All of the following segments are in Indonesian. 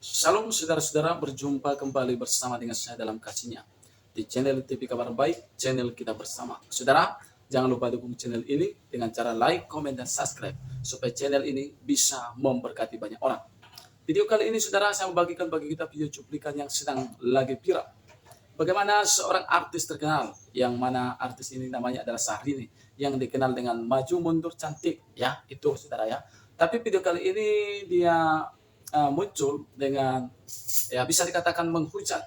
Salam saudara-saudara, berjumpa kembali bersama dengan saya dalam kasihnya di channel TV Kabar Baik, channel kita bersama. Saudara, jangan lupa dukung channel ini dengan cara like, komen, dan subscribe supaya channel ini bisa memberkati banyak orang. Video kali ini saudara, saya membagikan bagi kita video cuplikan yang sedang lagi viral. Bagaimana seorang artis terkenal, yang mana artis ini namanya adalah Syahrini, yang dikenal dengan maju mundur cantik, ya itu saudara ya. Tapi video kali ini dia muncul dengan ya bisa dikatakan menghujat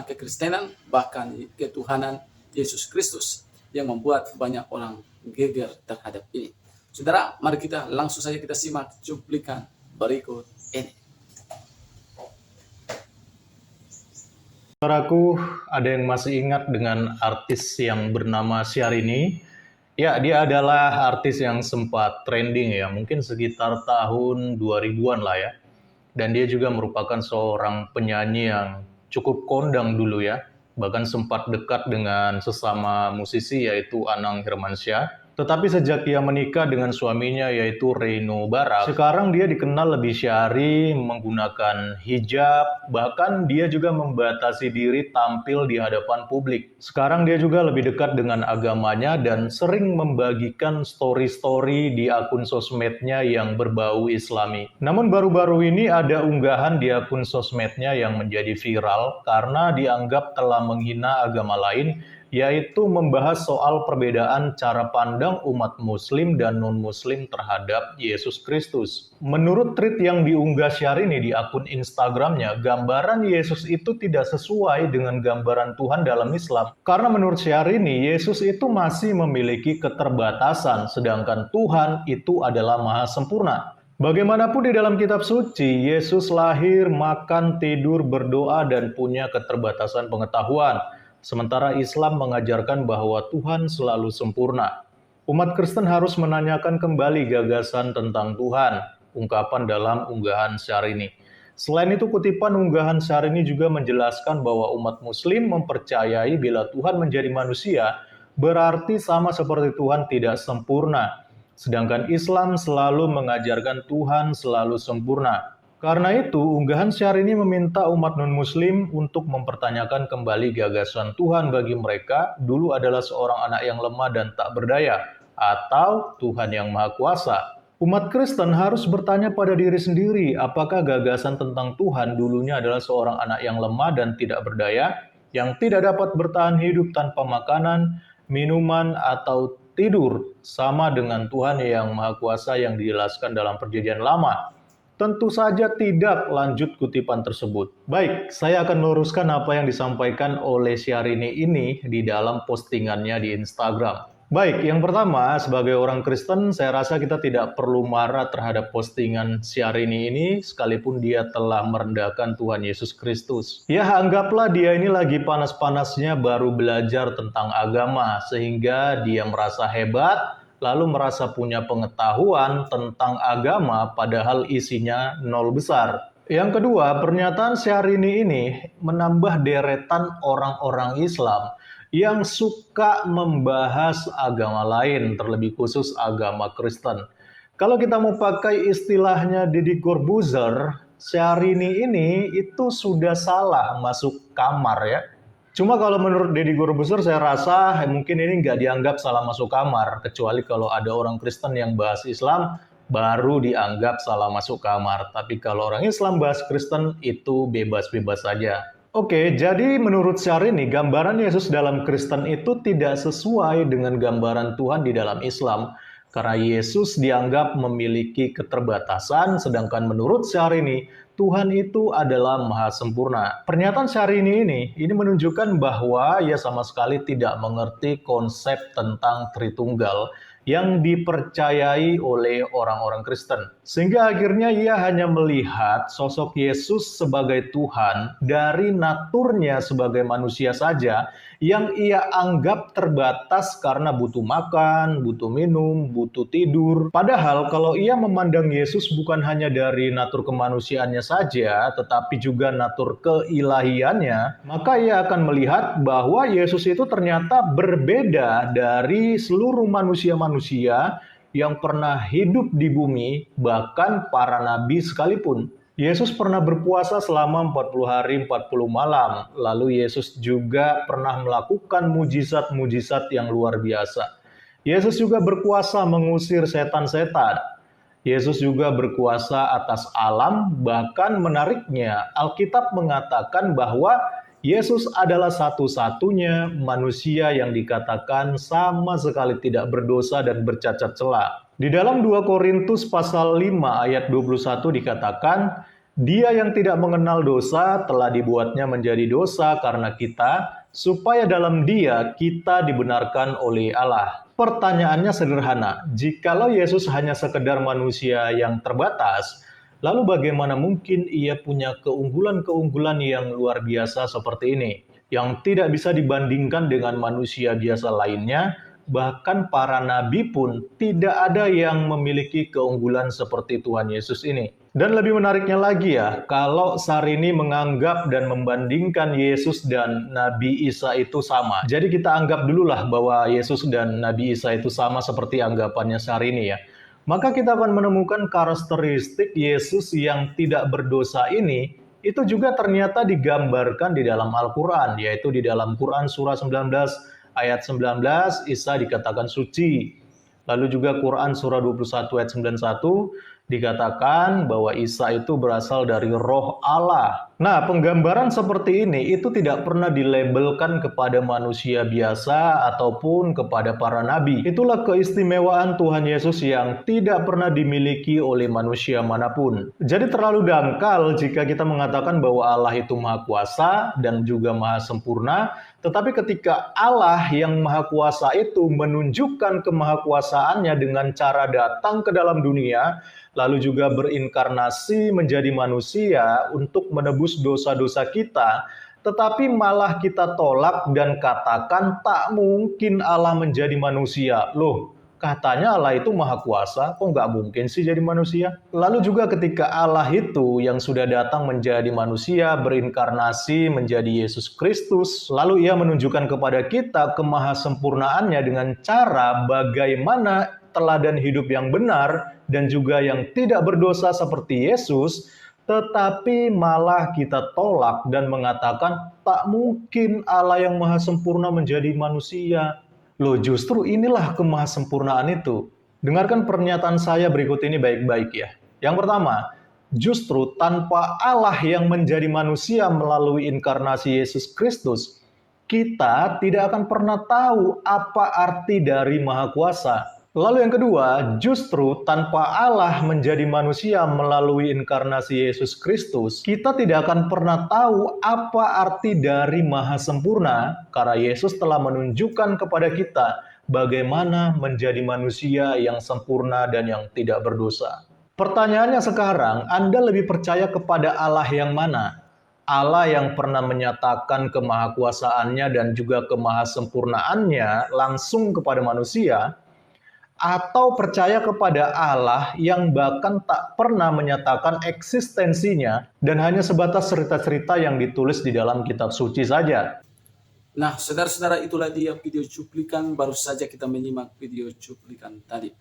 kekristenan bahkan ketuhanan Yesus Kristus yang membuat banyak orang geger terhadap ini. Saudara, mari kita langsung saja kita simak cuplikan berikut ini. Saudaraku, ada yang masih ingat dengan artis yang bernama Syahrini? Ya, dia adalah artis yang sempat trending ya, mungkin sekitar tahun 2000-an lah ya. Dan dia juga merupakan seorang penyanyi yang cukup kondang dulu ya. Bahkan sempat dekat dengan sesama musisi yaitu Anang Hermansyah. Tetapi sejak ia menikah dengan suaminya yaitu Reno Barak, sekarang dia dikenal lebih syahri, menggunakan hijab, bahkan dia juga membatasi diri tampil di hadapan publik. Sekarang dia juga lebih dekat dengan agamanya dan sering membagikan story-story di akun sosmednya yang berbau Islami. Namun baru-baru ini ada unggahan di akun sosmednya yang menjadi viral karena dianggap telah menghina agama lain, yaitu membahas soal perbedaan cara pandang umat muslim dan non-muslim terhadap Yesus Kristus. Menurut tweet yang diunggah Syahrini di akun Instagramnya, gambaran Yesus itu tidak sesuai dengan gambaran Tuhan dalam Islam. Karena menurut Syahrini, Yesus itu masih memiliki keterbatasan, sedangkan Tuhan itu adalah maha sempurna. Bagaimanapun di dalam kitab suci, Yesus lahir, makan, tidur, berdoa, dan punya keterbatasan pengetahuan. Sementara Islam mengajarkan bahwa Tuhan selalu sempurna. Umat Kristen harus menanyakan kembali gagasan tentang Tuhan, ungkapan dalam unggahan Syahrini. Selain itu, kutipan unggahan Syahrini juga menjelaskan bahwa umat Muslim mempercayai bila Tuhan menjadi manusia, berarti sama seperti Tuhan tidak sempurna. Sedangkan Islam selalu mengajarkan Tuhan selalu sempurna. Karena itu, unggahan Syahrini meminta umat non-muslim untuk mempertanyakan kembali gagasan Tuhan bagi mereka dulu adalah seorang anak yang lemah dan tak berdaya, atau Tuhan yang Maha Kuasa. Umat Kristen harus bertanya pada diri sendiri, apakah gagasan tentang Tuhan dulunya adalah seorang anak yang lemah dan tidak berdaya, yang tidak dapat bertahan hidup tanpa makanan, minuman, atau tidur, sama dengan Tuhan yang Maha Kuasa yang dijelaskan dalam Perjanjian Lama. Tentu saja tidak, lanjut kutipan tersebut. Baik, saya akan meluruskan apa yang disampaikan oleh Syahrini ini di dalam postingannya di Instagram. Baik, yang pertama, sebagai orang Kristen, saya rasa kita tidak perlu marah terhadap postingan Syahrini ini, sekalipun dia telah merendahkan Tuhan Yesus Kristus. Ya, anggaplah dia ini lagi panas-panasnya baru belajar tentang agama, sehingga dia merasa hebat, lalu merasa punya pengetahuan tentang agama padahal isinya nol besar. Yang kedua, pernyataan Syahrini ini menambah deretan orang-orang Islam yang suka membahas agama lain, terlebih khusus agama Kristen. Kalau kita mau pakai istilahnya Deddy Corbuzier, Syahrini ini itu sudah salah masuk kamar ya. Cuma kalau menurut Deddy Corbuzier saya rasa mungkin ini nggak dianggap salah masuk kamar, kecuali kalau ada orang Kristen yang bahas Islam, baru dianggap salah masuk kamar. Tapi kalau orang Islam bahas Kristen, itu bebas-bebas saja. Oke, jadi menurut Syahrini, gambaran Yesus dalam Kristen itu tidak sesuai dengan gambaran Tuhan di dalam Islam. Karena Yesus dianggap memiliki keterbatasan, sedangkan menurut Syahrini, Tuhan itu adalah maha sempurna. Pernyataan Syahrini ini menunjukkan bahwa ia sama sekali tidak mengerti konsep tentang Tritunggal yang dipercayai oleh orang-orang Kristen. Sehingga akhirnya ia hanya melihat sosok Yesus sebagai Tuhan dari naturnya sebagai manusia saja, yang ia anggap terbatas karena butuh makan, butuh minum, butuh tidur. Padahal kalau ia memandang Yesus bukan hanya dari natur kemanusiaannya saja, tetapi juga natur keilahiannya, maka ia akan melihat bahwa Yesus itu ternyata berbeda dari seluruh manusia-manusia yang pernah hidup di bumi, bahkan para nabi sekalipun. Yesus pernah berpuasa selama 40 hari 40 malam. Lalu Yesus juga pernah melakukan mujizat-mujizat yang luar biasa. Yesus juga berkuasa mengusir setan-setan. Yesus juga berkuasa atas alam, bahkan menariknya Alkitab mengatakan bahwa Yesus adalah satu-satunya manusia yang dikatakan sama sekali tidak berdosa dan bercacat celah. Di dalam 2 Korintus pasal 5 ayat 21 dikatakan, Dia yang tidak mengenal dosa telah dibuatnya menjadi dosa karena kita, supaya dalam Dia kita dibenarkan oleh Allah. Pertanyaannya sederhana, jikalau Yesus hanya sekedar manusia yang terbatas, lalu bagaimana mungkin ia punya keunggulan-keunggulan yang luar biasa seperti ini, yang tidak bisa dibandingkan dengan manusia biasa lainnya, bahkan para nabi pun tidak ada yang memiliki keunggulan seperti Tuhan Yesus ini. Dan lebih menariknya lagi ya, kalau Sarini menganggap dan membandingkan Yesus dan Nabi Isa itu sama. Jadi kita anggap dululah bahwa Yesus dan Nabi Isa itu sama seperti anggapannya Sarini ya. Maka kita akan menemukan karakteristik Yesus yang tidak berdosa ini itu juga ternyata digambarkan di dalam Al-Quran, yaitu di dalam Quran surah 19 ayat 19, Isa dikatakan suci. Lalu juga Quran surah 21 ayat 91 dikatakan bahwa Isa itu berasal dari roh Allah. Nah, penggambaran seperti ini itu tidak pernah dilabelkan kepada manusia biasa ataupun kepada para nabi. Itulah keistimewaan Tuhan Yesus yang tidak pernah dimiliki oleh manusia manapun. Jadi terlalu dangkal jika kita mengatakan bahwa Allah itu maha kuasa dan juga maha sempurna, tetapi ketika Allah yang maha kuasa itu menunjukkan kemahakuasaannya dengan cara datang ke dalam dunia, lalu juga berinkarnasi menjadi manusia untuk menebus dosa-dosa kita, tetapi malah kita tolak dan katakan tak mungkin Allah menjadi manusia. Loh, katanya Allah itu maha kuasa, kok nggak mungkin sih jadi manusia? Lalu juga ketika Allah itu yang sudah datang menjadi manusia, berinkarnasi menjadi Yesus Kristus, lalu ia menunjukkan kepada kita kemahasempurnaannya dengan cara bagaimana teladan hidup yang benar dan juga yang tidak berdosa seperti Yesus, tetapi malah kita tolak dan mengatakan tak mungkin Allah yang maha sempurna menjadi manusia. Loh, justru inilah kemahasempurnaan itu. Dengarkan pernyataan saya berikut ini baik-baik ya. Yang pertama, justru tanpa Allah yang menjadi manusia melalui inkarnasi Yesus Kristus, kita tidak akan pernah tahu apa arti dari Maha Kuasa. Lalu yang kedua, justru tanpa Allah menjadi manusia melalui inkarnasi Yesus Kristus, kita tidak akan pernah tahu apa arti dari Maha Sempurna, karena Yesus telah menunjukkan kepada kita bagaimana menjadi manusia yang sempurna dan yang tidak berdosa. Pertanyaannya sekarang, Anda lebih percaya kepada Allah yang mana? Allah yang pernah menyatakan kemahakuasaannya dan juga kemahasempurnaannya langsung kepada manusia, atau percaya kepada Allah yang bahkan tak pernah menyatakan eksistensinya dan hanya sebatas cerita-cerita yang ditulis di dalam kitab suci saja. Nah, saudara-saudara, itulah dia video cuplikan. Baru saja kita menyimak video cuplikan tadi.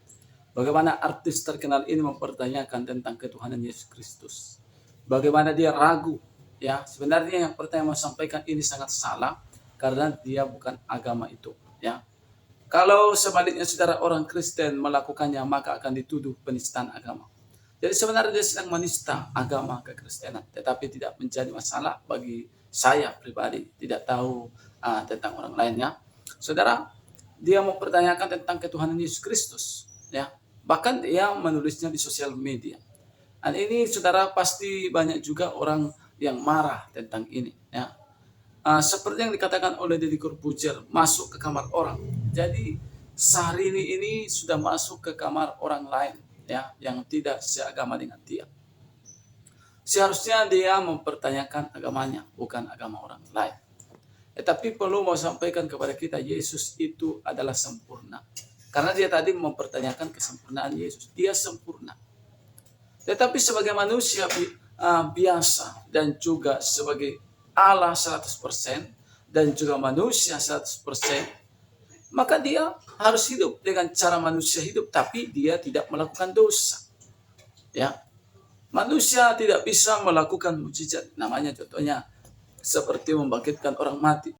Bagaimana artis terkenal ini mempertanyakan tentang ketuhanan Yesus Kristus. Bagaimana dia ragu. Ya, sebenarnya yang pertama sampaikan ini sangat salah karena dia bukan agama itu. Ya, kalau sebaliknya saudara orang Kristen melakukannya, maka akan dituduh penistaan agama. Jadi sebenarnya dia sedang menista agama kekristenan, tetapi tidak menjadi masalah bagi saya pribadi, tidak tahu tentang orang lainnya. Saudara, dia mempertanyakan tentang ketuhanan Yesus Kristus, ya. Bahkan dia menulisnya di sosial media. Dan ini saudara pasti banyak juga orang yang marah tentang ini, ya. Seperti yang dikatakan oleh Deddy Corbuzier, masuk ke kamar orang. Jadi Syahrini ini sudah masuk ke kamar orang lain, ya, yang tidak seagama dengan dia. Seharusnya dia mempertanyakan agamanya, bukan agama orang lain. Tetapi perlu mau sampaikan kepada kita, Yesus itu adalah sempurna. Karena dia tadi mempertanyakan kesempurnaan Yesus. Dia sempurna. Tetapi sebagai manusia biasa dan juga sebagai Allah 100% dan juga manusia 100%, maka dia harus hidup dengan cara manusia hidup, tapi dia tidak melakukan dosa. Ya. Manusia tidak bisa melakukan mujizat. Namanya contohnya seperti membangkitkan orang mati.